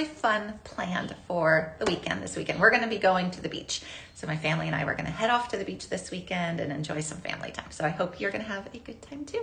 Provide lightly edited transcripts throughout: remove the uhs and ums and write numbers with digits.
fun planned for the weekend this weekend. We're going to be going to the beach. So my family and I were going to head off to the beach this weekend and enjoy some family time. So I hope you're going to have a good time too.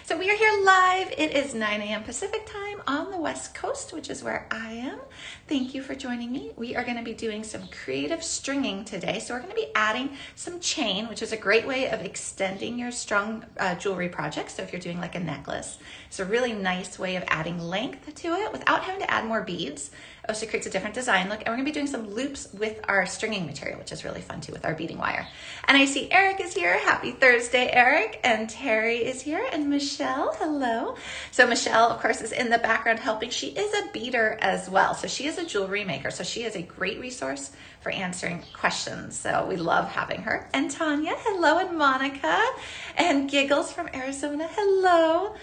So we are here live. It is 9 a.m. Pacific time on the West Coast, which is where I am. Thank you for joining me. We are going to be doing some creative stringing today. So we're going to be adding some chain, which is a great way of extending your strung jewelry project. So if you're doing like a necklace, it's a really nice way of adding length to it without having to add more beads. It also creates a different design look. And we're going to be doing some loops with our stringing material, which is really fun too with our beading wire. And I see Eric is here. Happy Thursday, Eric. And Terry is here. And Michelle, hello. So Michelle, of course, is in the background helping. She is a beader as well. So she is a jewelry maker. So she is a great resource for answering questions. So we love having her. And Tanya, hello. And Monica. And Giggles from Arizona, hello.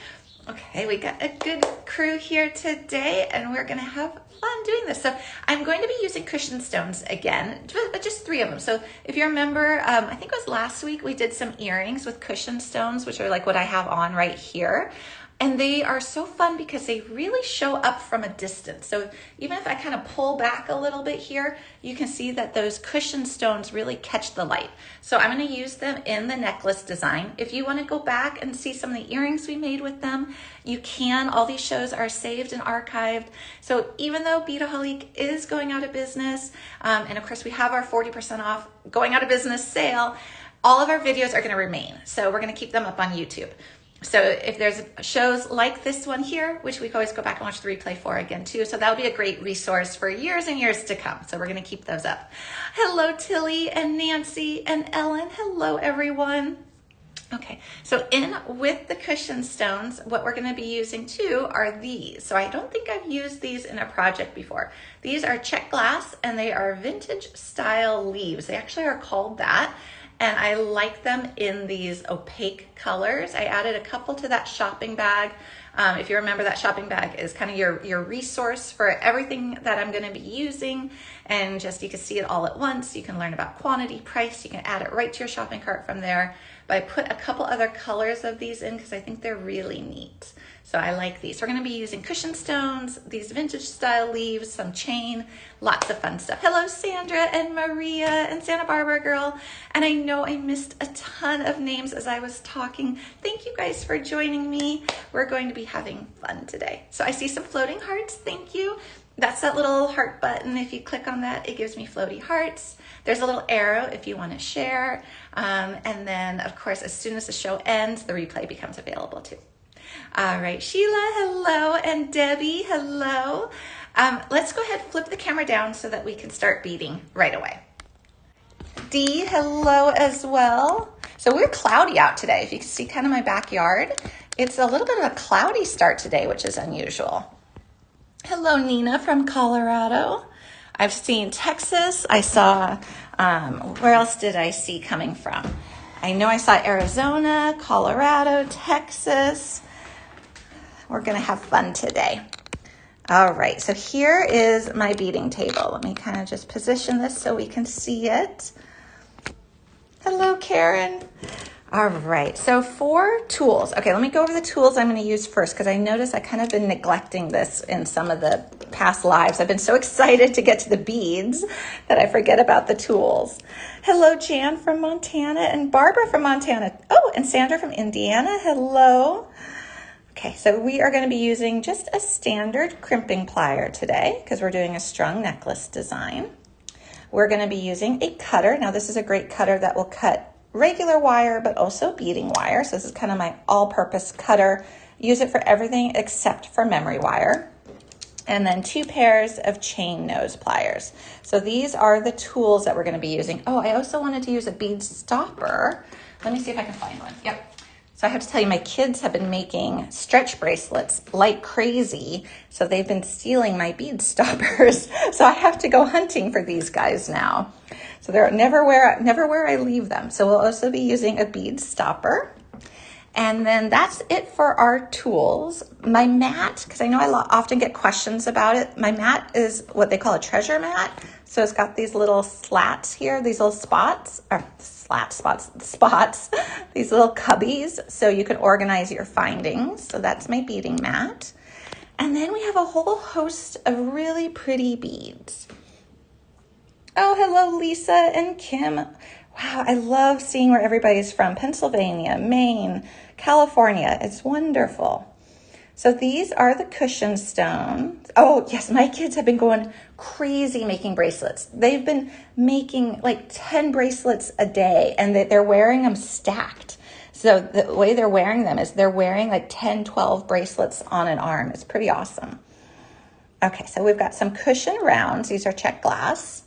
Okay, we got a good crew here today, and we're going to have fun doing this. So I'm going to be using cushion stones again, but just 3 of them. So if you remember, I think it was last week, we did some earrings with cushion stones, which are like what I have on right here. And they are so fun because they really show up from a distance. So even if I kind of pull back a little bit here, you can see that those cushion stones really catch the light. So I'm going to use them in the necklace design. If you want to go back and see some of the earrings we made with them, you can. All these shows are saved and archived. So even though Beadaholique is going out of business, and of course we have our 40% off going out of business sale, all of our videos are going to remain. So we're going to keep them up on YouTube. So if there's shows like this one here, which we can always go back and watch the replay for again too. So that'll be a great resource for years and years to come. So we're going to keep those up. Hello, Tilly and Nancy and Ellen. Hello, everyone. Okay, so in with the cushion stones, what we're going to be using too are these. So I don't think I've used these in a project before. These are check glass and they are vintage style leaves. They actually are called that. And I like them in these opaque colors. I added a couple to that shopping bag. If you remember, that shopping bag is kind of your resource for everything that I'm gonna be using. And just, you can see it all at once. You can learn about quantity, price. You can add it right to your shopping cart from there. But I put a couple other colors of these in because I think they're really neat. So I like these. We're gonna be using cushion stones, these vintage style leaves, some chain, lots of fun stuff. Hello, Sandra and Maria and Santa Barbara girl. And I know I missed a ton of names as I was talking. Thank you guys for joining me. We're going to be having fun today. So I see some floating hearts, thank you. That's that little heart button. If you click on that, it gives me floaty hearts. There's a little arrow if you want to share. And then, of course, as soon as the show ends, the replay becomes available too. All right, Sheila, hello, and Debbie, hello. Let's go ahead and flip the camera down so that we can start beading right away. Dee, hello as well. So we're cloudy out today. If you can see kind of my backyard, it's a little bit of a cloudy start today, which is unusual. Hello, Nina from Colorado. I've seen Texas. I saw, where else did I see coming from? I know I saw Arizona, Colorado, Texas. We're gonna have fun today. All right, so here is my beading table. Let me kind of just position this so we can see it. Hello, Karen. All right, so for tools. Okay, let me go over the tools I'm gonna use first because I noticed I kind of been neglecting this in some of the past lives. I've been so excited to get to the beads that I forget about the tools. Hello, Jan from Montana and Barbara from Montana. Oh, and Sandra from Indiana, hello. Okay, so we are gonna be using just a standard crimping plier today because we're doing a strung necklace design. We're gonna be using a cutter. Now this is a great cutter that will cut regular wire, but also beading wire. So this is kind of my all-purpose cutter. Use it for everything except for memory wire. And then 2 pairs of chain nose pliers. So these are the tools that we're gonna be using. Oh, I also wanted to use a bead stopper. Let me see if I can find one. Yep. So I have to tell you, my kids have been making stretch bracelets like crazy. So they've been stealing my bead stoppers. So I have to go hunting for these guys now. So they're never where I leave them. So we'll also be using a bead stopper. And then that's it for our tools. My mat, because I know I often get questions about it. My mat is what they call a treasure mat. So it's got these little slats here, these little spots, or spots, these little cubbies, so you can organize your findings. So that's my beading mat. And then we have a whole host of really pretty beads. Oh, hello, Lisa and Kim. Wow, I love seeing where everybody's from. Pennsylvania, Maine, California. It's wonderful. So these are the cushion stones. Oh, yes, my kids have been going crazy making bracelets. They've been making like 10 bracelets a day, and they're wearing them stacked. So the way they're wearing them is they're wearing like 10, 12 bracelets on an arm. It's pretty awesome. Okay, so we've got some cushion rounds. These are check glass.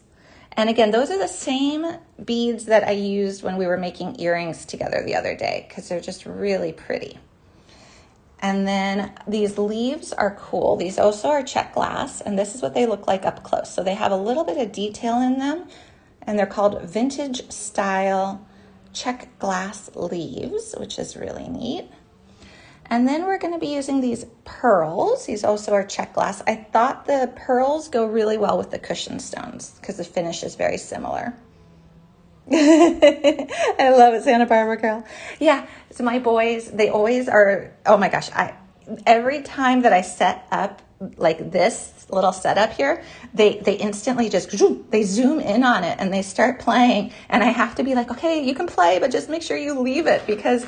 And again, those are the same beads that I used when we were making earrings together the other day because they're just really pretty. And then these leaves are cool. These also are check glass, and this is what they look like up close. So they have a little bit of detail in them, and they're called vintage style check glass leaves, which is really neat. And then we're going to be using these pearls. These also are check glass. I thought the pearls go really well with the cushion stones because the finish is very similar. I love it, Santa Barbara girl. Yeah, so my boys, they always are, oh my gosh, every time that I set up like this little setup here, they instantly just, they zoom in on it and they start playing. And I have to be like, okay, you can play, but just make sure you leave it, because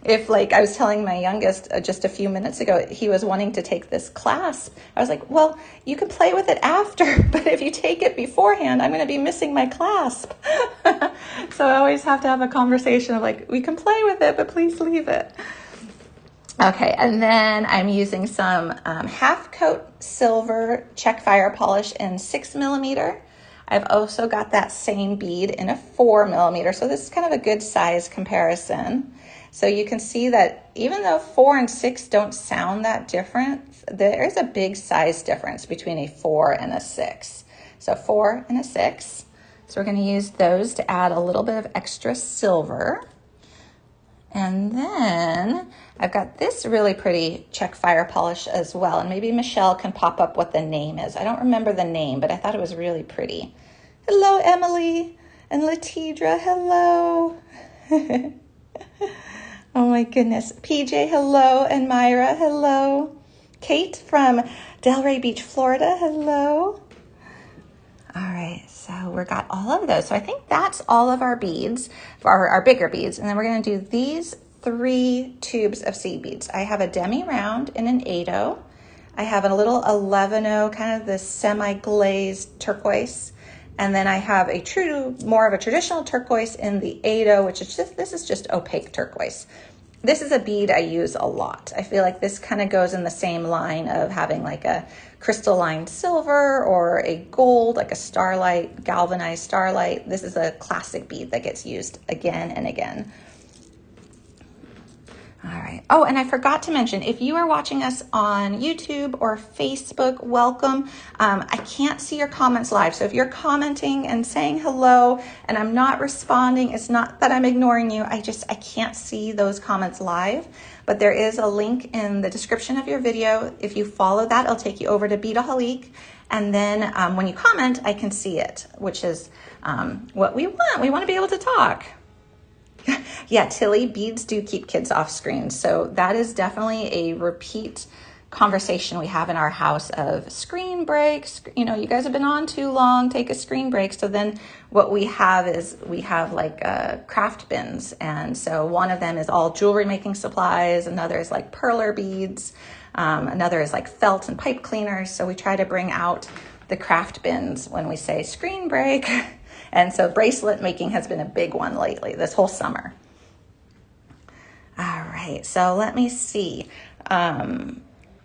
if, like I was telling my youngest just a few minutes ago, he was wanting to take this clasp. I was like, well, you can play with it after, but if you take it beforehand, I'm going to be missing my clasp. So I always have to have a conversation of like, we can play with it, but please leave it. Okay, and then I'm using some half coat silver check fire polish in 6mm. I've also got that same bead in a 4mm. So this is kind of a good size comparison. So you can see that even though 4 and 6 don't sound that different, there is a big size difference between a 4 and a 6. So 4 and a 6. So we're going to use those to add a little bit of extra silver. And then I've got this really pretty check fire polish as well. And maybe Michelle can pop up what the name is. I don't remember the name, but I thought it was really pretty. Hello, Emily and Latidra. Hello. Oh my goodness. PJ, hello. And Myra, hello. Kate from Delray Beach, Florida, hello. All right, so we got all of those. So I think that's all of our beads, our bigger beads. And then we're going to do these 3 tubes of seed beads. I have a demi round in an 8/0. I have a little 11/0, kind of this semi-glazed turquoise. And then I have more of a traditional turquoise in the 8/0, which is this is just opaque turquoise. This is a bead I use a lot. I feel like this kind of goes in the same line of having like a crystalline silver or a gold, like a starlight, galvanized starlight. This is a classic bead that gets used again and again. All right. Oh, and I forgot to mention, if you are watching us on YouTube or Facebook, welcome. I can't see your comments live. So if you're commenting and saying hello and I'm not responding, it's not that I'm ignoring you. I can't see those comments live. But there is a link in the description of your video. If you follow that, it'll take you over to Beadaholique. And then when you comment, I can see it, which is what we want. We want to be able to talk. Yeah, Tilly, beads do keep kids off screen. So that is definitely a repeat conversation we have in our house of screen breaks. You know, you guys have been on too long, take a screen break. So then what we have is we have like craft bins. And so one of them is all jewelry making supplies. Another is like perler beads. Another is like felt and pipe cleaners. So we try to bring out the craft bins when we say screen break. And so bracelet making has been a big one lately, this whole summer. All right, so let me see. All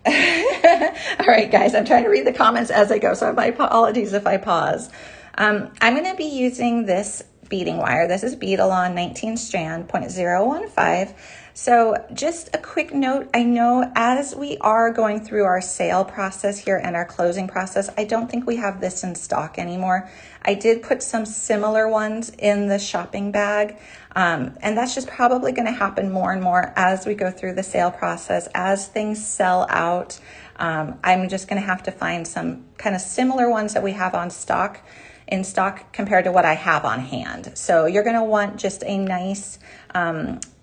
right, guys, I'm trying to read the comments as I go, so my apologies if I pause. I'm going to be using this beading wire. This is Beadaholique 19 strand, 0.015. So just a quick note, I know as we are going through our sale process here and our closing process, I don't think we have this in stock anymore. I did put some similar ones in the shopping bag, and that's just probably going to happen more and more as we go through the sale process, as things sell out. I'm just going to have to find some kind of similar ones that we have in stock compared to what I have on hand. So you're going to want just a nice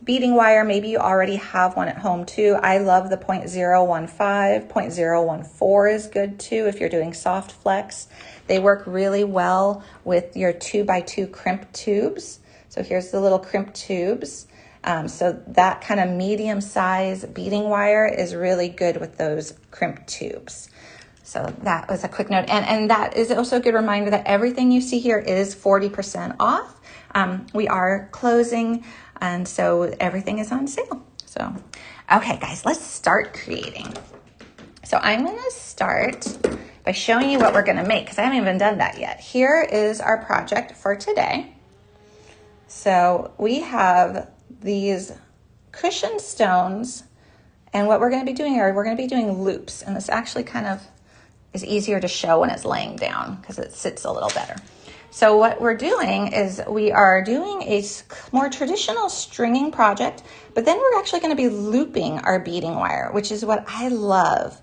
beading wire. Maybe you already have one at home too. I love the 0.015, 0.014 is good too if you're doing soft flex. They work really well with your 2x2 crimp tubes. So here's the little crimp tubes. So that kind of medium size beading wire is really good with those crimp tubes. So that was a quick note. And that is also a good reminder that everything you see here is 40% off. We are closing, and so everything is on sale. So, okay guys, let's start creating. So I'm gonna start by showing you what we're gonna make, because I haven't even done that yet. Here is our project for today. So we have these cushion stones, and what we're gonna be doing here, we're gonna be doing loops, and this actually kind of is easier to show when it's laying down because it sits a little better. So what we're doing is we are doing a more traditional stringing project, but then we're actually going to be looping our beading wire, which is what I love,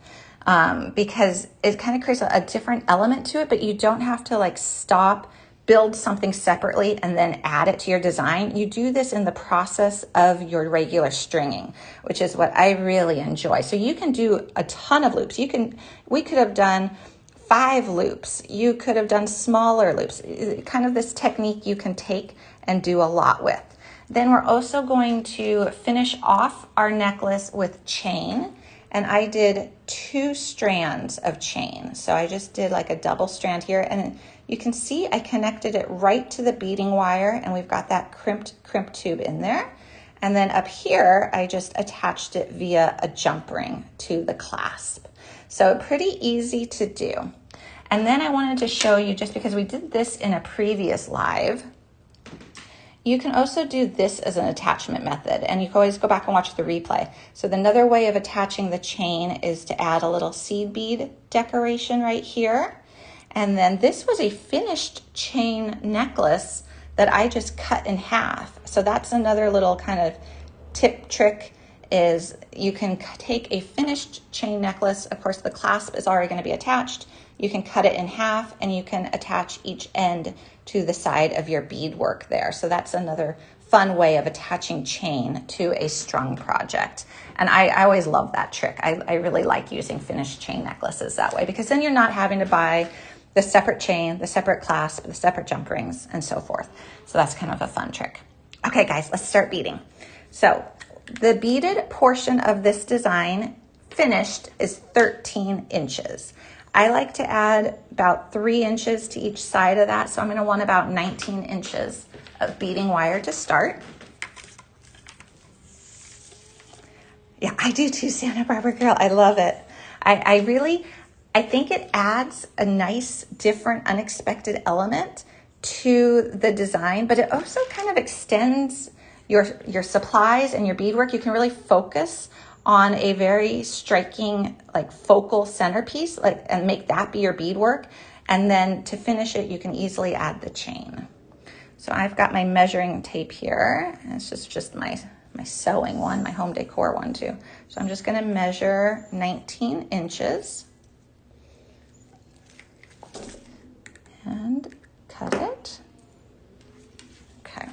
because it kind of creates a different element to it, but you don't have to like stop, build something separately and then add it to your design. You do this in the process of your regular stringing, which is what I really enjoy. So you can do a ton of loops. We could have done 5 loops. You could have done smaller loops. Kind of this technique you can take and do a lot with. Then we're also going to finish off our necklace with chain. And I did 2 strands of chain. So I just did like a double strand here, and you can see I connected it right to the beading wire, and we've got that crimp tube in there. And then up here, I just attached it via a jump ring to the clasp. So pretty easy to do. And then I wanted to show you, just because we did this in a previous live, you can also do this as an attachment method, and you can always go back and watch the replay. So another way of attaching the chain is to add a little seed bead decoration right here. And then this was a finished chain necklace that I just cut in half. So that's another little kind of tip trick, is you can take a finished chain necklace. Of course, the clasp is already going to be attached. You can cut it in half, and you can attach each end to the side of your beadwork there. So that's another fun way of attaching chain to a strung project. And I always love that trick. I really like using finished chain necklaces that way, because then you're not having to buy the separate chain, the separate clasp, the separate jump rings, and so forth. So that's kind of a fun trick. Okay guys, let's start beading. So the beaded portion of this design finished is 13 inches. I like to add about 3 inches to each side of that. So I'm gonna want about 19 inches of beading wire to start. Yeah, I do too, Santa Barbara girl. I love it. I think it adds a nice, different, unexpected element to the design, but it also kind of extends your supplies and your beadwork. You can really focus on a very striking, like focal centerpiece, and make that be your beadwork. And then to finish it, you can easily add the chain. So I've got my measuring tape here. And it's just my sewing one, my home decor one too. So I'm just gonna measure 19 inches. And cut it. Okay.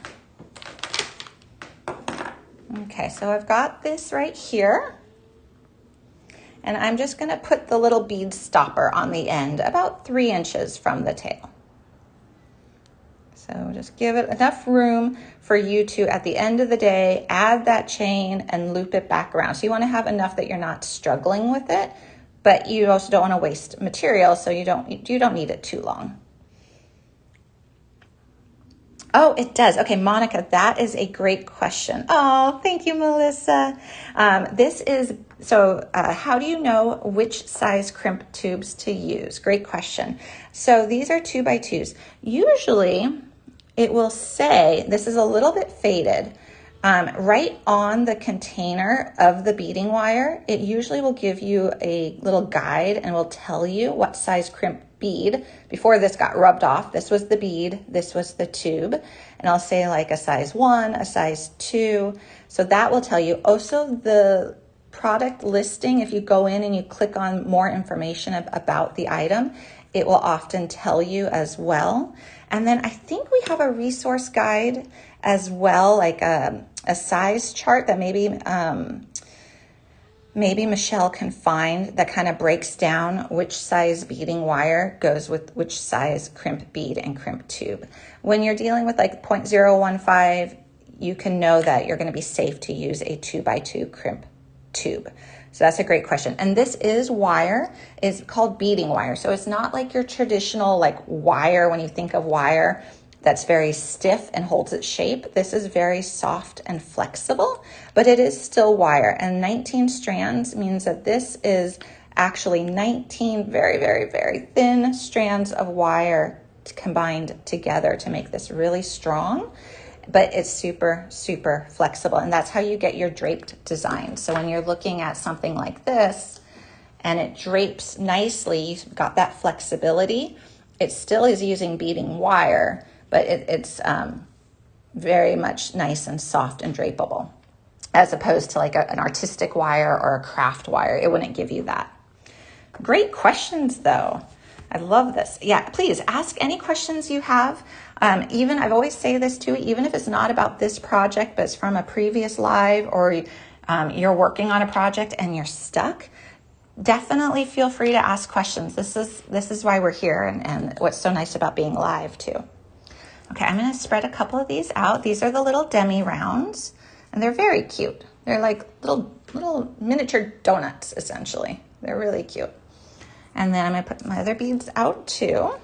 Okay, so I've got this right here. And I'm just gonna put the little bead stopper on the end, about 3 inches from the tail. So just give it enough room for you to, at the end of the day, add that chain and loop it back around. So you wanna have enough that you're not struggling with it, but you also don't wanna waste material, so you don't need it too long. Oh, it does. Okay, Monica, that is a great question. Oh, thank you, Melissa. How do you know which size crimp tubes to use? Great question. So these are 2x2s. Usually it will say, this is a little bit faded, right on the container of the beading wire. It usually will give you a little guide and will tell you what size crimp bead. Before this got rubbed off, this was the bead, this was the tube, and I'll say like a size 1, a size 2. So that will tell you. Also, the product listing, if you go in and you click on more information about the item, it will often tell you as well. And then I think we have a resource guide as well, like a size chart that maybe Michelle can find that kind of breaks down which size beading wire goes with which size crimp bead and crimp tube. When you're dealing with like 0.015, you can know that you're going to be safe to use a 2x2 crimp tube. So that's a great question. And this is wire, it's called beading wire. So it's not like your traditional like wire when you think of wire that's very stiff and holds its shape. This is very soft and flexible, but it is still wire. And 19 strands means that this is actually 19 very, very, very thin strands of wire combined together to make this really strong, but it's super, super flexible. And that's how you get your draped design. So when you're looking at something like this and it drapes nicely, you've got that flexibility. It still is using beading wire, but it's very much nice and soft and drapeable, as opposed to like an artistic wire or a craft wire. It wouldn't give you that. Great questions though. I love this. Yeah, please ask any questions you have. Even, I've always say this too, even if it's not about this project, but it's from a previous live, or you're working on a project and you're stuck, definitely feel free to ask questions. This is why we're here, and what's so nice about being live too. Okay, I'm going to spread a couple of these out. These are the little demi rounds, and they're very cute. They're like little miniature donuts, essentially. They're really cute. And then I'm going to put my other beads out too.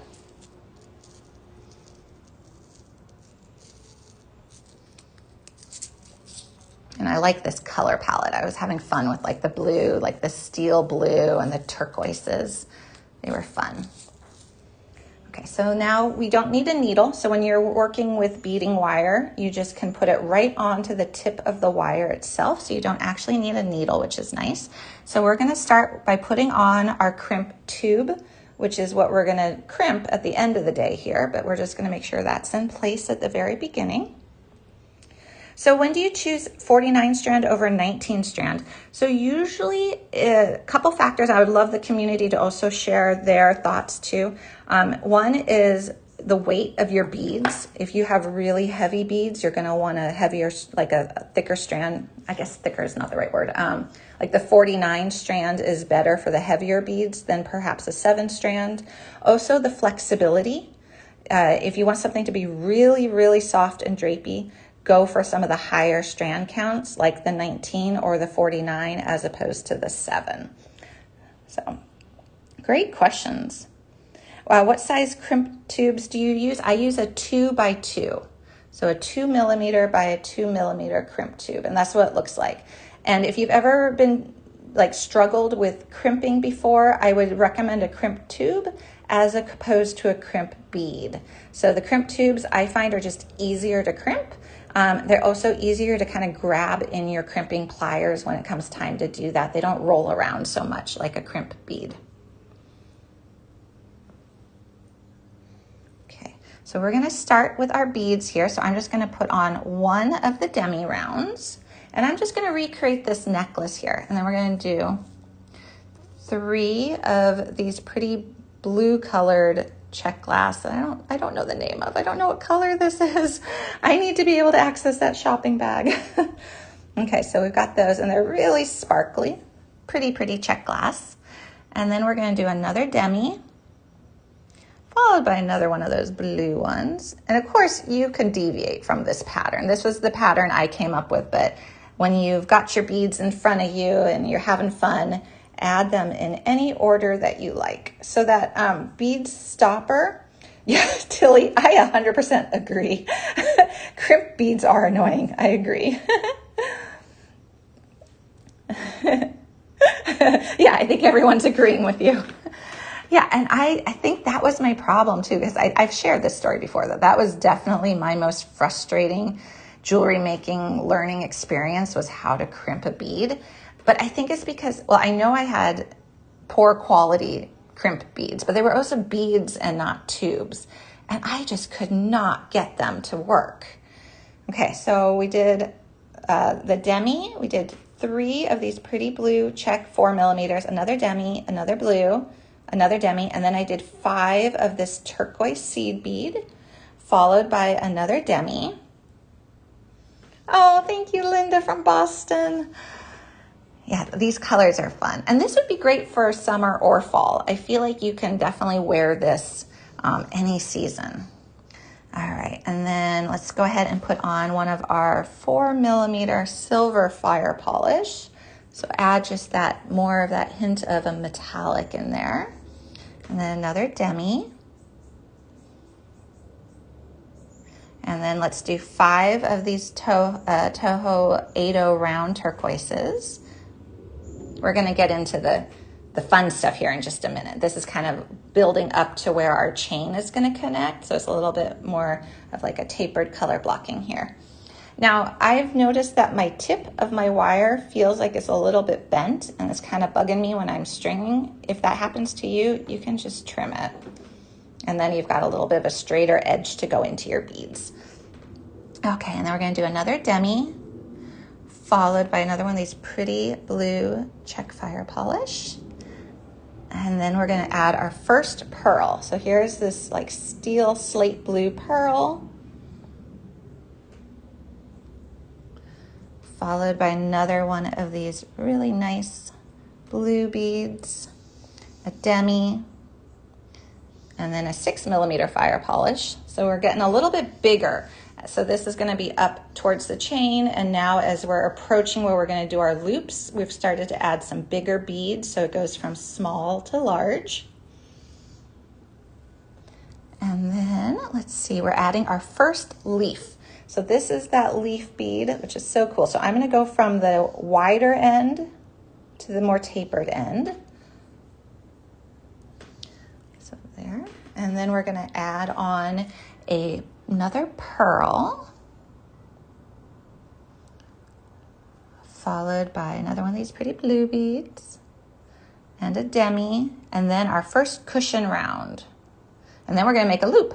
And I like this color palette. I was having fun with like the blue, like the steel blue and the turquoises. They were fun. Okay, so now we don't need a needle. So when you're working with beading wire, you just can put it right onto the tip of the wire itself. So you don't actually need a needle, which is nice. So we're gonna start by putting on our crimp tube, which is what we're gonna crimp at the end of the day here, but we're just gonna make sure that's in place at the very beginning. So when do you choose 49 strand over 19 strand? So usually a couple factors. I would love the community to also share their thoughts too. One is the weight of your beads. If you have really heavy beads, you're gonna want a heavier, like a thicker strand. I guess thicker is not the right word. Like the 49 strand is better for the heavier beads than perhaps a 7 strand. Also the flexibility. If you want something to be really, really soft and drapey, go for some of the higher strand counts, like the 19 or the 49, as opposed to the 7. So, great questions. What size crimp tubes do you use? I use a 2x2. So a 2 millimeter by a 2 millimeter crimp tube, and that's what it looks like. And if you've ever been like struggled with crimping before, I would recommend a crimp tube as opposed to a crimp bead. So the crimp tubes I find are just easier to crimp. They're also easier to kind of grab in your crimping pliers when it comes time to do that. They don't roll around so much like a crimp bead. Okay, so we're gonna start with our beads here. So I'm just gonna put on one of the demi rounds, and I'm just gonna recreate this necklace here. And then we're gonna do 3 of these pretty blue colored check glass that I don't know the name of. I don't know what color this is. I need to be able to access that shopping bag. Okay, so we've got those, and they're really sparkly, pretty check glass. And then we're going to do another demi, followed by another one of those blue ones. And of course, you can deviate from this pattern. This was the pattern I came up with, but when you've got your beads in front of you and you're having fun, add them in any order that you like. So that bead stopper, yeah, Tilly, I 100% agree. Crimp beads are annoying, I agree. Yeah, I think everyone's agreeing with you. Yeah, and I think that was my problem too, because I've shared this story before, that was definitely my most frustrating jewelry making learning experience, was how to crimp a bead. But I think it's because, well, I know I had poor quality crimp beads, but they were also beads and not tubes. And I just could not get them to work. Okay, so we did the demi. We did 3 of these pretty blue check 4 millimeters, another demi, another blue, another demi, and then I did 5 of this turquoise seed bead, followed by another demi, Oh, thank you, Linda from Boston. Yeah, these colors are fun. And this would be great for summer or fall. I feel like you can definitely wear this any season. All right, and then let's go ahead and put on one of our 4mm silver fire polish. So add just that, more of that hint of a metallic in there. And then another demi. And then let's do 5 of these Toho 80 round turquoises. We're gonna get into the fun stuff here in just a minute. This is kind of building up to where our chain is gonna connect. So it's a little bit more of like a tapered color blocking here. Now, I've noticed that my tip of my wire feels like it's a little bit bent and it's kind of bugging me when I'm stringing. If that happens to you, you can just trim it. And then you've got a little bit of a straighter edge to go into your beads. Okay, and then we're gonna do another demi, followed by another one of these pretty blue check fire polish. And then we're gonna add our first pearl. So here's this like steel slate blue pearl, followed by another one of these really nice blue beads, a demi, and then a 6mm fire polish. So we're getting a little bit bigger. So this is gonna be up towards the chain, and now as we're approaching where we're gonna do our loops, we've started to add some bigger beads, so it goes from small to large. And then, let's see, we're adding our first leaf. So this is that leaf bead, which is so cool. So I'm gonna go from the wider end to the more tapered end. So there, and then we're gonna add on another pearl, followed by another one of these pretty blue beads, and a demi, and then our first cushion round. And then we're gonna make a loop.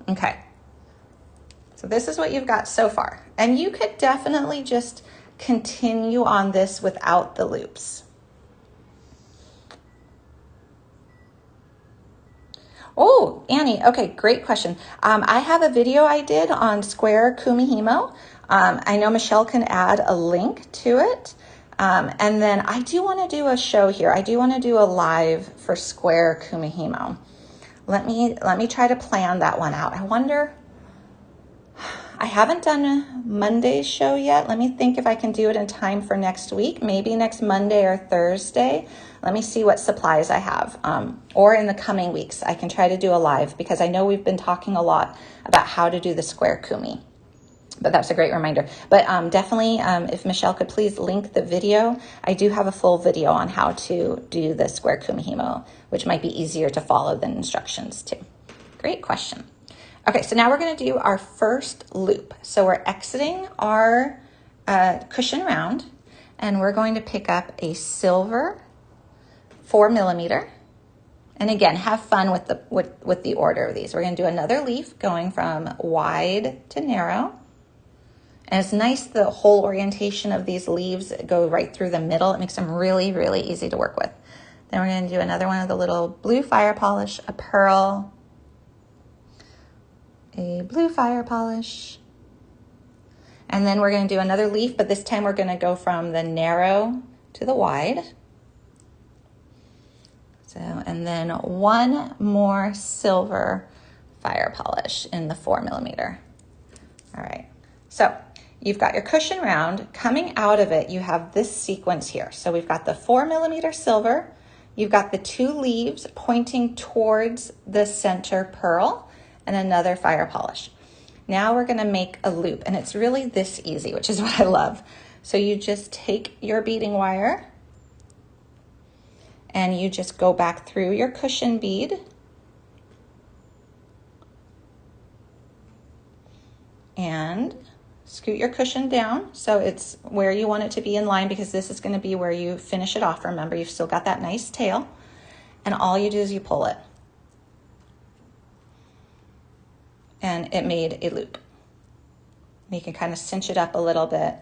Okay, so this is what you've got so far. And you could definitely just continue on this without the loops. Oh, Annie, okay, great question. I have a video I did on square kumihimo. I know Michelle can add a link to it. And then I do want to do a show here. I do want to do a live for square kumihimo. Let me try to plan that one out. I wonder, I haven't done Monday's show yet. Let me think if I can do it in time for next week, maybe next Monday or Thursday. Let me see what supplies I have. Or in the coming weeks, I can try to do a live because I know we've been talking a lot about how to do the square kumi. But that's a great reminder. But definitely, if Michelle could please link the video, I do have a full video on how to do the square kumihimo, which might be easier to follow than instructions too. Great question. Okay, so now we're gonna do our first loop. So we're exiting our cushion round, and we're going to pick up a silver 4mm. And again, have fun with the order of these. We're gonna do another leaf going from wide to narrow. And it's nice, the whole orientation of these leaves go right through the middle. It makes them really, really easy to work with. Then we're gonna do another one of the little blue fire polish, a pearl, a blue fire polish, and then we're going to do another leaf, but this time we're going to go from the narrow to the wide. So, and then one more silver fire polish in the 4mm. All right, so you've got your cushion round. Coming out of it, you have this sequence here. So we've got the 4mm silver, you've got the 2 leaves pointing towards the center pearl, and another fire polish. Now we're gonna make a loop, and it's really this easy, which is what I love. So you just take your beading wire and you just go back through your cushion bead and scoot your cushion down so it's where you want it to be in line, because this is gonna be where you finish it off. Remember, you've still got that nice tail, and all you do is you pull it. And it made a loop. You can kind of cinch it up a little bit,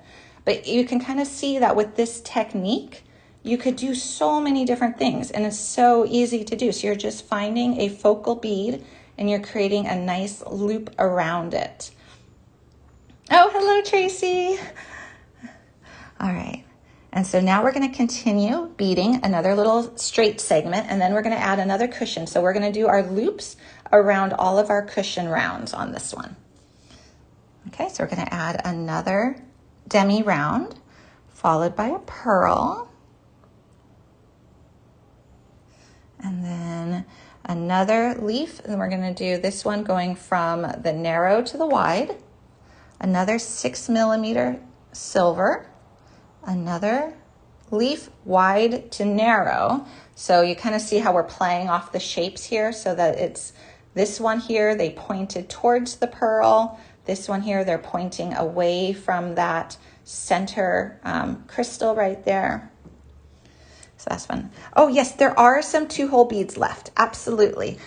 but you can kind of see that with this technique, you could do so many different things, and it's so easy to do. So you're just finding a focal bead and you're creating a nice loop around it. Oh, hello, Tracy. All right. And so now we're going to continue beading another little straight segment, and then we're going to add another cushion. So we're going to do our loops around all of our cushion rounds on this one. Okay, so we're going to add another demi round followed by a pearl. And then another leaf, and we're going to do this one going from the narrow to the wide. Another 6 millimeter silver, another leaf wide to narrow. So you kind of see how we're playing off the shapes here, so that it's this one here, they pointed towards the pearl. This one here, they're pointing away from that center crystal right there. So that's fun. Oh yes, there are some 2-hole beads left. Absolutely.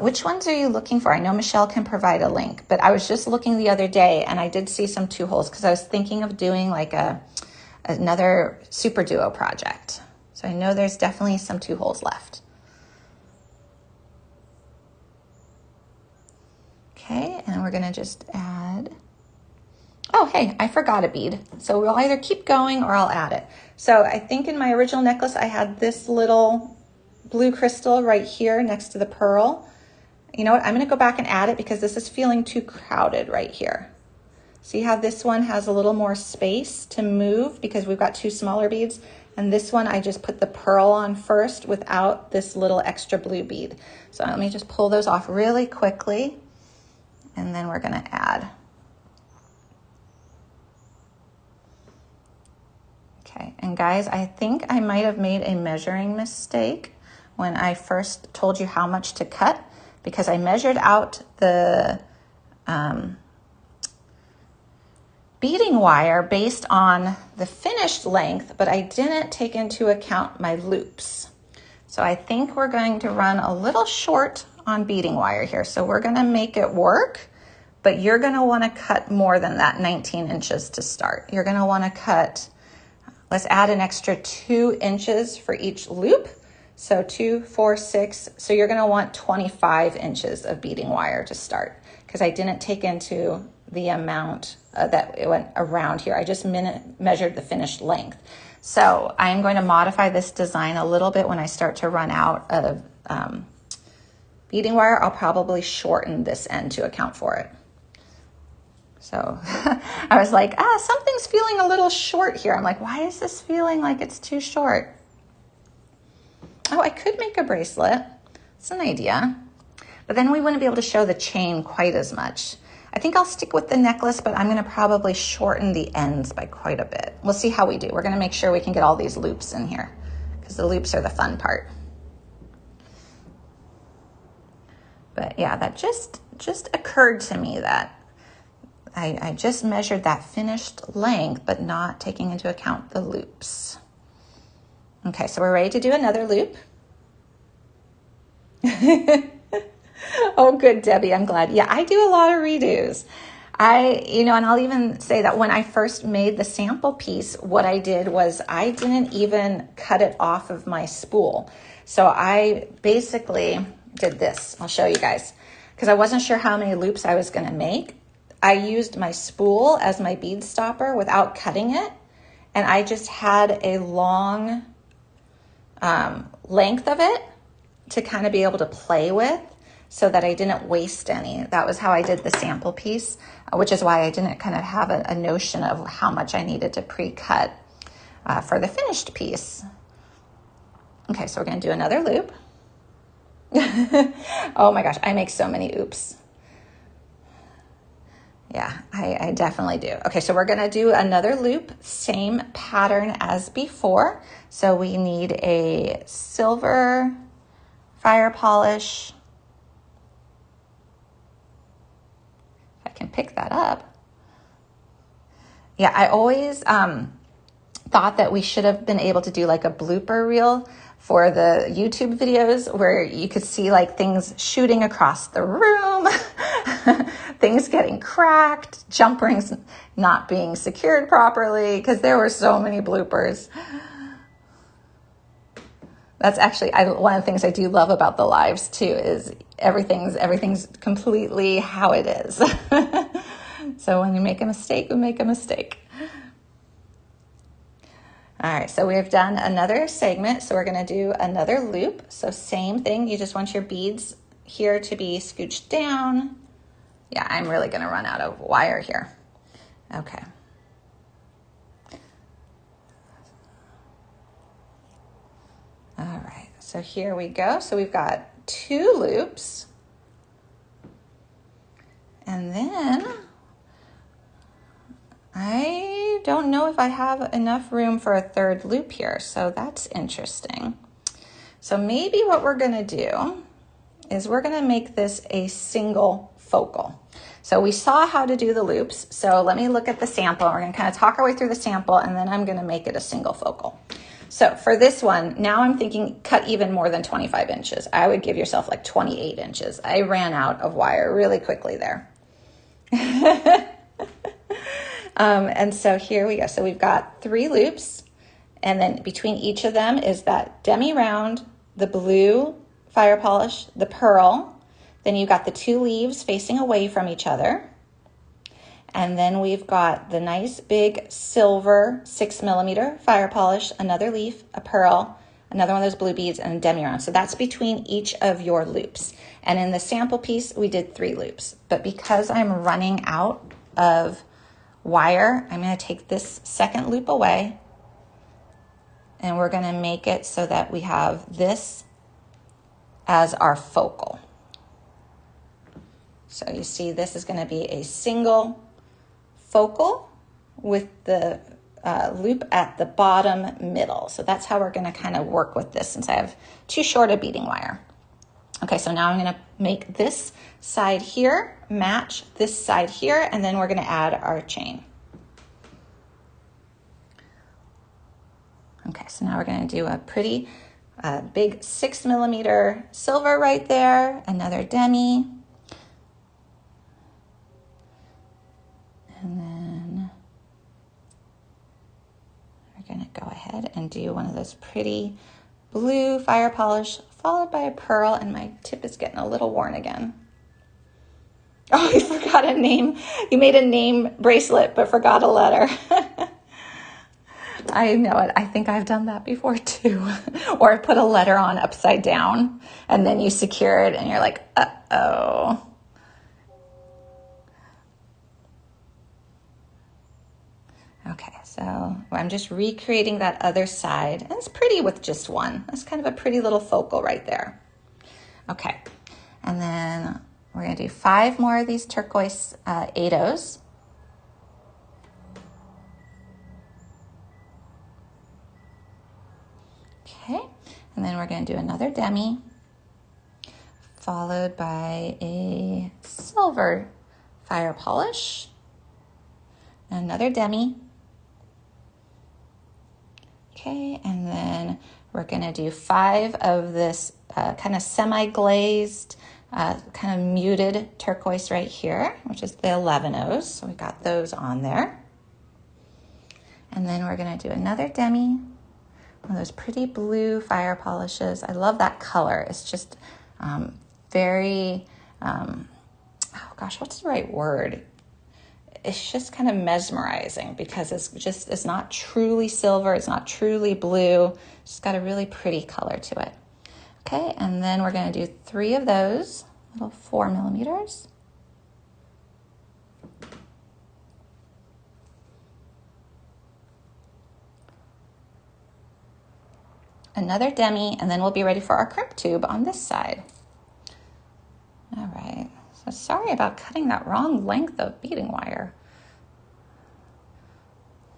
Which ones are you looking for? I know Michelle can provide a link, but I was just looking the other day and I did see some 2-holes because I was thinking of doing like another super duo project. So I know there's definitely some 2-holes left. Okay, and we're gonna just add, oh, hey, I forgot a bead. So we'll either keep going or I'll add it. So I think in my original necklace, I had this little blue crystal right here next to the pearl. You know what? I'm going to go back and add it because this is feeling too crowded right here. See how this one has a little more space to move because we've got 2 smaller beads. And this one, I just put the pearl on first without this little extra blue bead. So let me just pull those off really quickly. And then we're going to add. Okay, and guys, I think I might have made a measuring mistake when I first told you how much to cut, because I measured out the beading wire based on the finished length, but I didn't take into account my loops. So I think we're going to run a little short on beading wire here. So we're gonna make it work, but you're gonna wanna cut more than that 19 inches to start. You're gonna wanna cut, let's add an extra 2 inches for each loop. So 2, 4, 6. So you're gonna want 25 inches of beading wire to start, because I didn't take into the amount that it went around here. I just measured the finished length. So I'm going to modify this design a little bit when I start to run out of beading wire. I'll probably shorten this end to account for it. So I was like, something's feeling a little short here. I'm like, why is this feeling like it's too short? Oh, I could make a bracelet. It's an idea. But then we wouldn't be able to show the chain quite as much. I think I'll stick with the necklace, but I'm going to probably shorten the ends by quite a bit. We'll see how we do. We're going to make sure we can get all these loops in here, because the loops are the fun part. But yeah, that just occurred to me that I just measured that finished length, but not taking into account the loops. Okay, so we're ready to do another loop. Oh, good, Debbie, I'm glad. Yeah, I do a lot of redos. And I'll even say that when I first made the sample piece, what I did was I didn't even cut it off of my spool. So I basically did this. I'll show you guys, because I wasn't sure how many loops I was gonna make. I used my spool as my bead stopper without cutting it. And I just had a long length of it to kind of be able to play with, so that I didn't waste any. That was how I did the sample piece, which is why I didn't kind of have a notion of how much I needed to pre-cut for the finished piece. Okay, so we're gonna do another loop. Oh my gosh, I make so many oops. Yeah, I definitely do. Okay, so we're gonna do another loop, same pattern as before. So we need a silver fire polish. If I can pick that up. Yeah, I always thought that we should have been able to do like a blooper reel for the YouTube videos where you could see like things shooting across the room, things getting cracked, jump rings not being secured properly, because there were so many bloopers. That's actually one of the things I do love about the lives too, is everything's completely how it is. So when you make a mistake, we make a mistake. All right, so we've done another segment, so we're gonna do another loop. So same thing, you just want your beads here to be scooched down. Yeah, I'm really gonna run out of wire here. Okay. All right, so here we go. So we've got 2 loops. And then I don't know if I have enough room for a 3rd loop here, so that's interesting. So maybe what we're gonna do is we're gonna make this a single focal. So we saw how to do the loops, so let me look at the sample. We're gonna kind of talk our way through the sample, and then I'm gonna make it a single focal. So for this one, now I'm thinking cut even more than 25 inches. I would give yourself like 28 inches. I ran out of wire really quickly there. And so here we go. So we've got 3 loops, and then between each of them is that demi-round, the blue fire polish, the pearl, then you've got the 2 leaves facing away from each other, and then we've got the nice big silver 6mm fire polish, another leaf, a pearl, another one of those blue beads, and a demi-round. So that's between each of your loops. And in the sample piece, we did 3 loops. But because I'm running out of wire, I'm going to take this 2nd loop away, and we're going to make it so that we have this as our focal. So you see, this is going to be a single focal with the loop at the bottom middle. So that's how we're going to kind of work with this, since I have too short a beading wire. Okay, so now I'm going to make this side here match this side here, and then we're going to add our chain. Okay, so now we're going to do a pretty big 6mm silver right there, another demi, and then we're going to go ahead and do one of those pretty blue fire polish followed by a pearl, and my tip is getting a little worn again. Oh, you forgot a name. You made a name bracelet but forgot a letter. I know it. I think I've done that before too. Or I put a letter on upside down and then you secure it and you're like, uh-oh. Okay, so I'm just recreating that other side. And it's pretty with just one. That's kind of a pretty little focal right there. Okay, and then we're going to do 5 more of these turquoise 8-ohs. Okay, and then we're going to do another demi, followed by a silver fire polish, another demi. Okay, and then we're going to do 5 of this kind of semi-glazed, kind of muted turquoise right here, which is the 11-ohs. So we got those on there. And then we're going to do another demi, one of those pretty blue fire polishes. I love that color. It's just very, oh gosh, what's the right word? It's just kind of mesmerizing because it's not truly silver. It's not truly blue. It's just got a really pretty color to it. Okay, and then we're going to do 3 of those, little 4mm. Another demi, and then we'll be ready for our crimp tube on this side. All right, so sorry about cutting that wrong length of beading wire.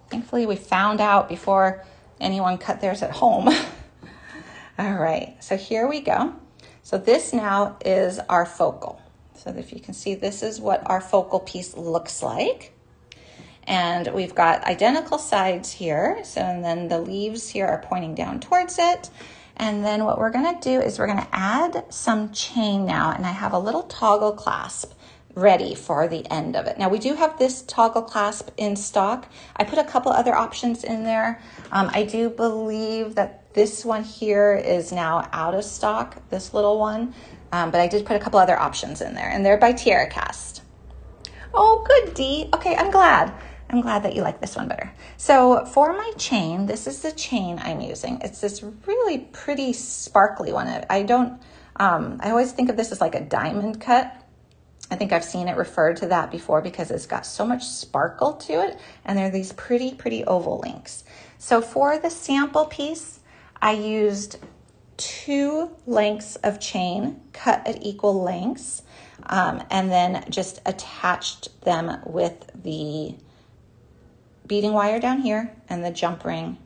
Thankfully, we found out before anyone cut theirs at home. All right, so here we go. So this now is our focal. So if you can see, this is what our focal piece looks like. And we've got identical sides here. So, and then the leaves here are pointing down towards it. And then what we're gonna do is we're gonna add some chain now, and I have a little toggle clasp ready for the end of it. Now we do have this toggle clasp in stock. I put a couple other options in there. I do believe that this one here is now out of stock, this little one, but I did put a couple other options in there, and they're by TierraCast. Oh, good, Dee. Okay, I'm glad. I'm glad that you like this one better. So for my chain, this is the chain I'm using. It's this really pretty sparkly one. I always think of this as like a diamond cut. I think I've seen it referred to that before because it's got so much sparkle to it, and they're these pretty oval links. So for the sample piece, I used 2 lengths of chain cut at equal lengths, and then just attached them with the beading wire down here and the jump ring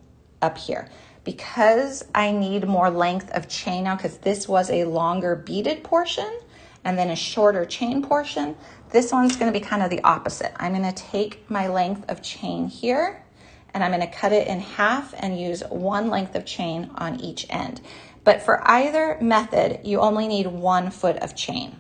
up here. Because I need more length of chain now, because this was a longer beaded portion and then a shorter chain portion, this one's going to be kind of the opposite. I'm going to take my length of chain here and I'm going to cut it in half and use 1 length of chain on each end. But for either method, you only need 1 foot of chain.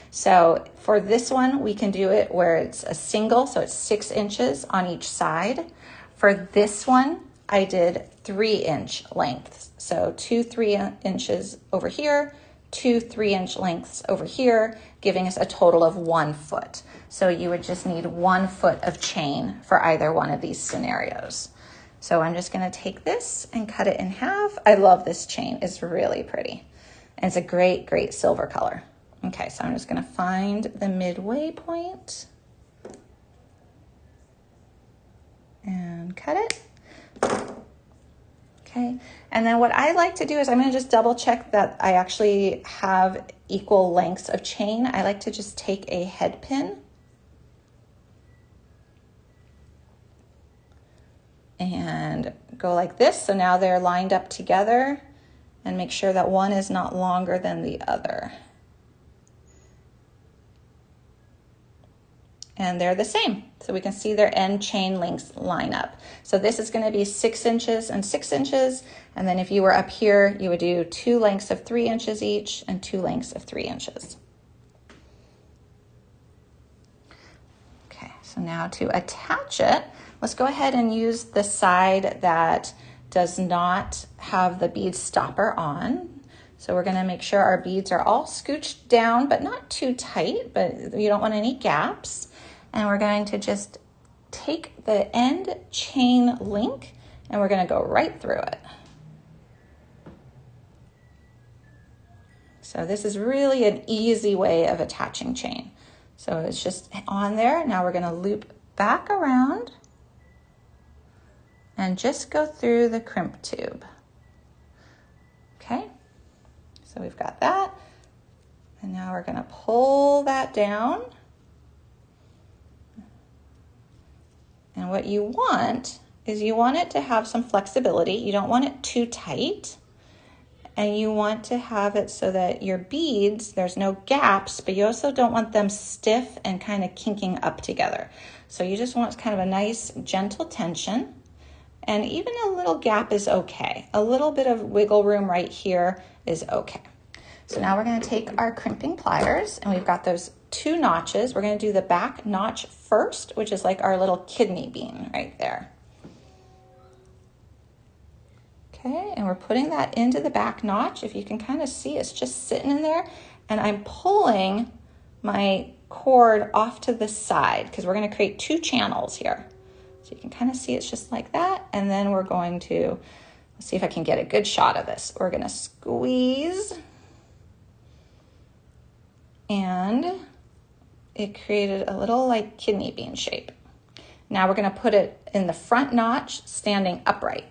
So for this one, we can do it where it's a single, so it's 6 inches on each side. For this one, I did 3-inch lengths. So 2 3-inches over here, 2 3-inch lengths over here, giving us a total of 1 foot. So you would just need 1 foot of chain for either one of these scenarios. So I'm just gonna take this and cut it in half. I love this chain, it's really pretty. And it's a great silver color. Okay, so I'm just gonna find the midway point and cut it. Okay, and then what I like to do is I'm gonna just double check that I actually have equal lengths of chain. I like to just take a head pin and go like this. So now they're lined up together, and make sure that one is not longer than the other. And they're the same. So we can see their end chain lengths line up. So this is going to be 6 inches and 6 inches. And then if you were up here, you would do 2 lengths of 3 inches each and 2 lengths of 3 inches. Okay, so now to attach it, let's go ahead and use the side that does not have the bead stopper on. So we're going to make sure our beads are all scooched down, but not too tight, but you don't want any gaps. And we're going to just take the end chain link and we're going to go right through it. So this is really an easy way of attaching chain. So it's just on there. Now we're going to loop back around and just go through the crimp tube. Okay, so we've got that. And now we're going to pull that down. And what you want is you want it to have some flexibility. You don't want it too tight. And you want to have it so that your beads, there's no gaps, but you also don't want them stiff and kind of kinking up together. So you just want kind of a nice gentle tension. And even a little gap is okay. A little bit of wiggle room right here is okay. So now we're going to take our crimping pliers, and we've got those 2 notches. We're going to do the back notch first, which is like our little kidney bean right there. Okay, and we're putting that into the back notch. If you can kind of see, it's just sitting in there, and I'm pulling my cord off to the side because we're going to create 2 channels here. So you can kind of see it's just like that, and then we're going to, let's see if I can get a good shot of this. We're going to squeeze, and it created a little like kidney bean shape. Now we're going to put it in the front notch standing upright.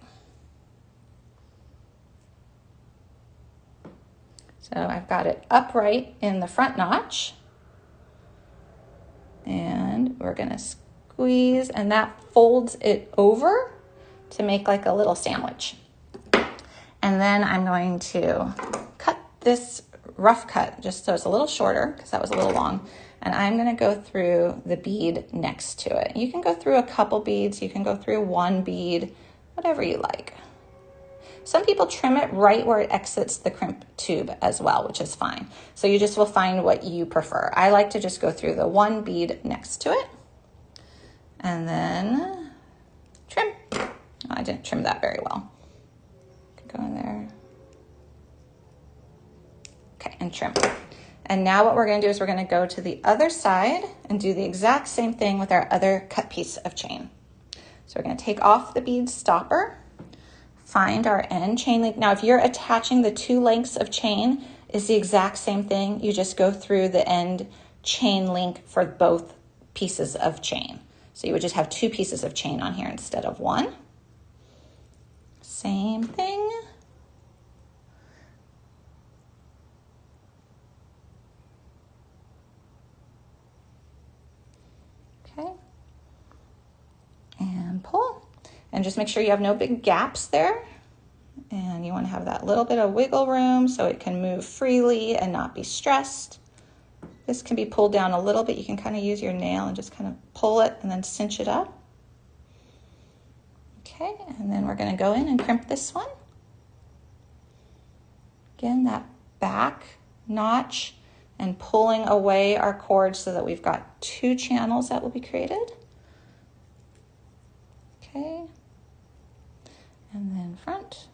So I've got it upright in the front notch, and we're going to squeeze, and that folds it over to make like a little sandwich. And then I'm going to cut this rough cut just so it's a little shorter because that was a little long, and I'm going to go through the bead next to it. You can go through a couple beads, you can go through 1 bead, whatever you like. Some people trim it right where it exits the crimp tube as well, which is fine. So you just will find what you prefer. I like to just go through the 1 bead next to it and then trim. Oh, I didn't trim that very well. Go in there. Okay, and trim. And now what we're going to do is we're going to go to the other side and do the exact same thing with our other cut piece of chain. So we're going to take off the bead stopper, find our end chain link. Now, if you're attaching the two lengths of chain, it's the exact same thing. You just go through the end chain link for both pieces of chain. So you would just have two pieces of chain on here instead of one. Same thing. Okay. And pull. And just make sure you have no big gaps there. And you want to have that little bit of wiggle room so it can move freely and not be stressed. This can be pulled down a little bit. You can kind of use your nail and just kind of pull it and then cinch it up. Okay, and then we're going to go in and crimp this one. Again, that back notch and pulling away our cord so that we've got two channels that will be created. Okay, and then front.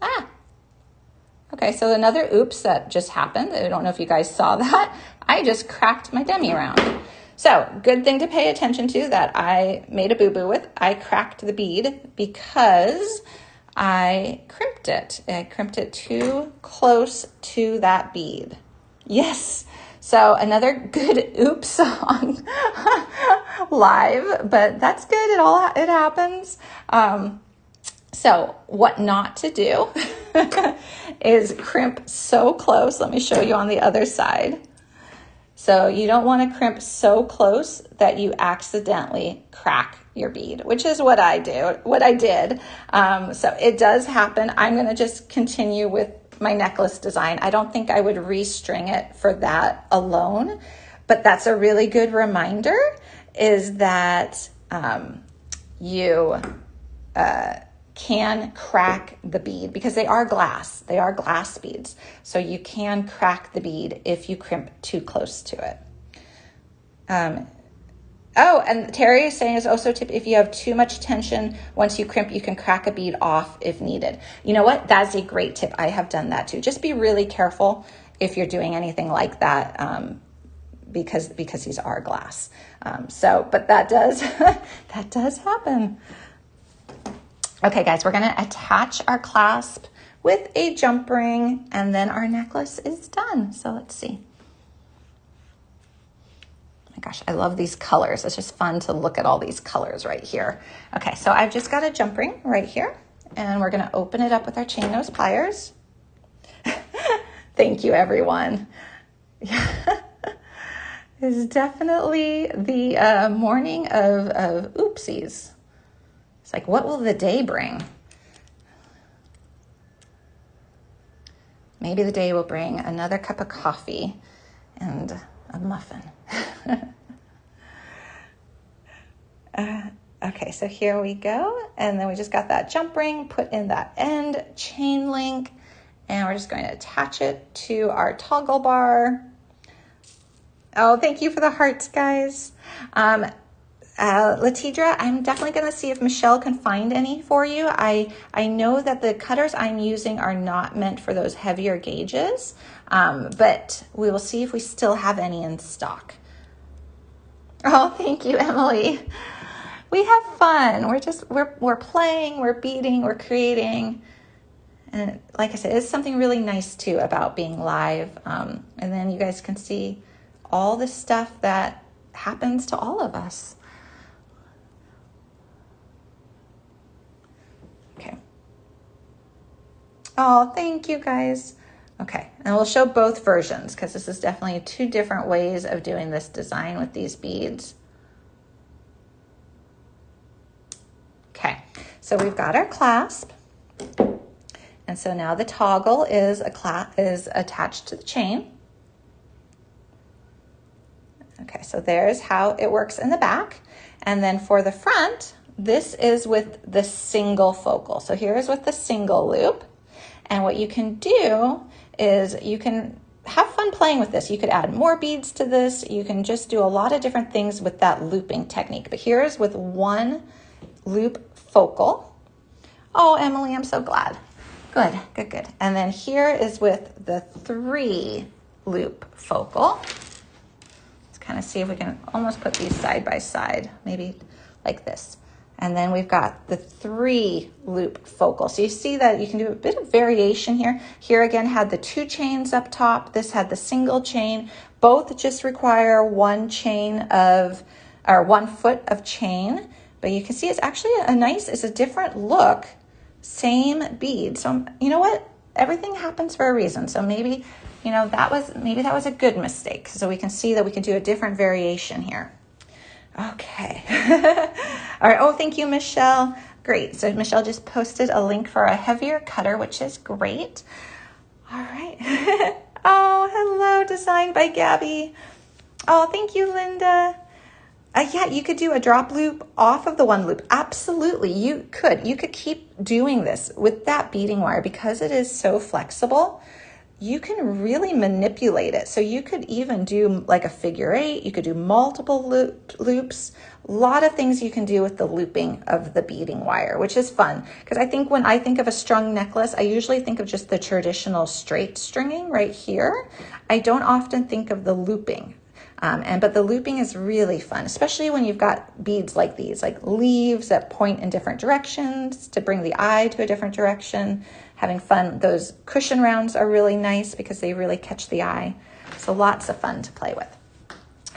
Ah! Okay, so another oops that just happened. I don't know if you guys saw that. I just cracked my demi round. So good thing to pay attention to that I made a boo-boo with. I cracked the bead because I crimped it. I crimped it too close to that bead. Yes. So another good oops on live, but that's good. It happens. So what not to do is crimp so close. Let me show you on the other side. So you don't want to crimp so close that you accidentally crack your bead, which is what I did. So it does happen. I'm going to just continue with my necklace design. I don't think I would restring it for that alone, but that's a really good reminder is that you can crack the bead because they are glass. They are glass beads. So you can crack the bead if you crimp too close to it. Oh, and Terry is saying is also a tip, if you have too much tension, once you crimp, you can crack a bead off if needed. You know what? That's a great tip. I have done that too. Just be really careful if you're doing anything like that because these are glass. But that does, that does happen. Okay, guys, we're going to attach our clasp with a jump ring, and then our necklace is done. So let's see. Oh my gosh, I love these colors. It's just fun to look at all these colors right here. Okay, so I've just got a jump ring right here, and we're going to open it up with our chain nose pliers. Thank you, everyone. It's definitely the morning of oopsies. It's like, what will the day bring? Maybe the day will bring another cup of coffee and a muffin. Okay, so here we go. And then we just got that jump ring, put in that end chain link, and we're just going to attach it to our toggle bar. Oh, thank you for the hearts, guys. Latidra, I'm definitely going to see if Michelle can find any for you. I know that the cutters I'm using are not meant for those heavier gauges, but we will see if we still have any in stock. Oh, thank you, Emily. We have fun. We're playing, we're beading, we're creating. And like I said, it's something really nice too about being live. And then you guys can see all the stuff that happens to all of us. Okay. Oh, thank you guys. Okay, and we'll show both versions because this is definitely two different ways of doing this design with these beads. Okay, so we've got our clasp. And so now the toggle is attached to the chain. Okay, so there's how it works in the back. And then for the front, this is with the single focal. So here is with the single loop. And what you can do is you can have fun playing with this. You could add more beads to this. You can just do a lot of different things with that looping technique. But here's with one loop focal. Oh, Emily, I'm so glad. Good, good, good. And then here is with the 3 loop focal. Let's kind of see if we can almost put these side by side, maybe like this. And then we've got the 3 loop focal. So you see that you can do a bit of variation here. Here again had the 2 chains up top. This had the single chain. Both just require 1 chain of, or 1 foot of chain. But you can see it's actually it's a different look, same bead. So you know what? Everything happens for a reason. So maybe, you know, that was a good mistake. So we can see that we can do a different variation here. Okay. All right. Oh, thank you, Michelle. Great. So Michelle just posted a link for a heavier cutter, which is great. All right. Oh, hello. Designed by Gabby. Oh, thank you, Linda. Yeah, you could do a drop loop off of the 1 loop. Absolutely. You could keep doing this with that beading wire because it is so flexible. You can really manipulate it. So you could even do like a figure 8. You could do multiple loops. A lot of things you can do with the looping of the beading wire, which is fun. Because I think when I think of a strung necklace, I usually think of just the traditional straight stringing right here. I don't often think of the looping. But the looping is really fun, especially when you've got beads like these, like leaves that point in different directions to bring the eye to a different direction. Having fun. Those cushion rounds are really nice because they really catch the eye. So lots of fun to play with.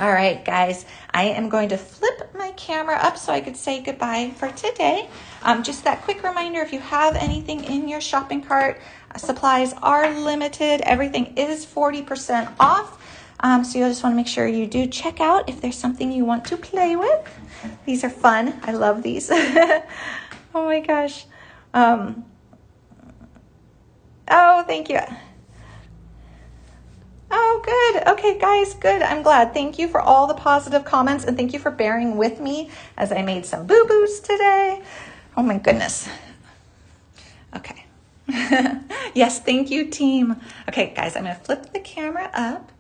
All right, guys, I am going to flip my camera up so I could say goodbye for today. Just that quick reminder, if you have anything in your shopping cart, supplies are limited. Everything is 40% off. So you'll just want to make sure you do check out if there's something you want to play with. These are fun. I love these. Oh my gosh. Oh, thank you. Oh, good. Okay, guys, good. I'm glad. Thank you for all the positive comments and thank you for bearing with me as I made some boo-boos today. Oh my goodness. Okay. Yes, thank you, team. Okay, guys, I'm going to flip the camera up.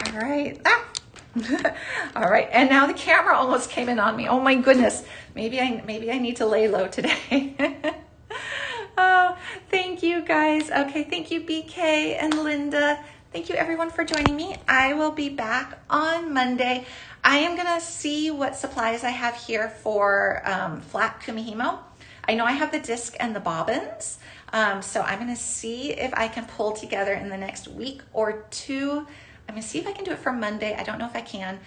All right. Ah. All right. And now the camera almost came in on me. Oh my goodness. Maybe I need to lay low today. Oh, thank you guys. Okay. Thank you, BK and Linda. Thank you everyone for joining me. I will be back on Monday. I am going to see what supplies I have here for flat kumihimo. I know I have the disc and the bobbins. So I'm going to see if I can pull together in the next week or 2. I'm going to see if I can do it for Monday. I don't know if I can.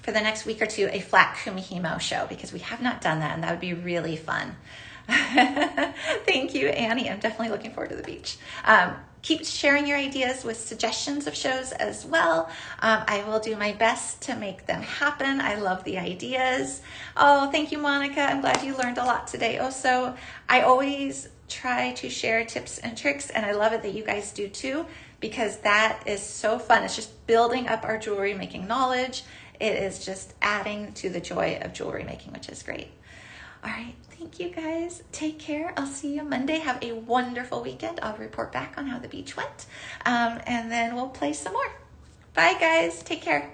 For the next week or 2, a flat kumihimo show because we have not done that and that would be really fun. Thank you, Annie. I'm definitely looking forward to the beach. Keep sharing your ideas with suggestions of shows as well. I will do my best to make them happen. I love the ideas. Oh, thank you, Monica. I'm glad you learned a lot today. Also, I always try to share tips and tricks and I love it that you guys do too because that is so fun. It's just building up our jewelry making knowledge. It is just adding to the joy of jewelry making, which is great. All right. Thank you guys. Take care. I'll see you Monday. Have a wonderful weekend. I'll report back on how the beach went. And then we'll play some more. Bye guys. Take care.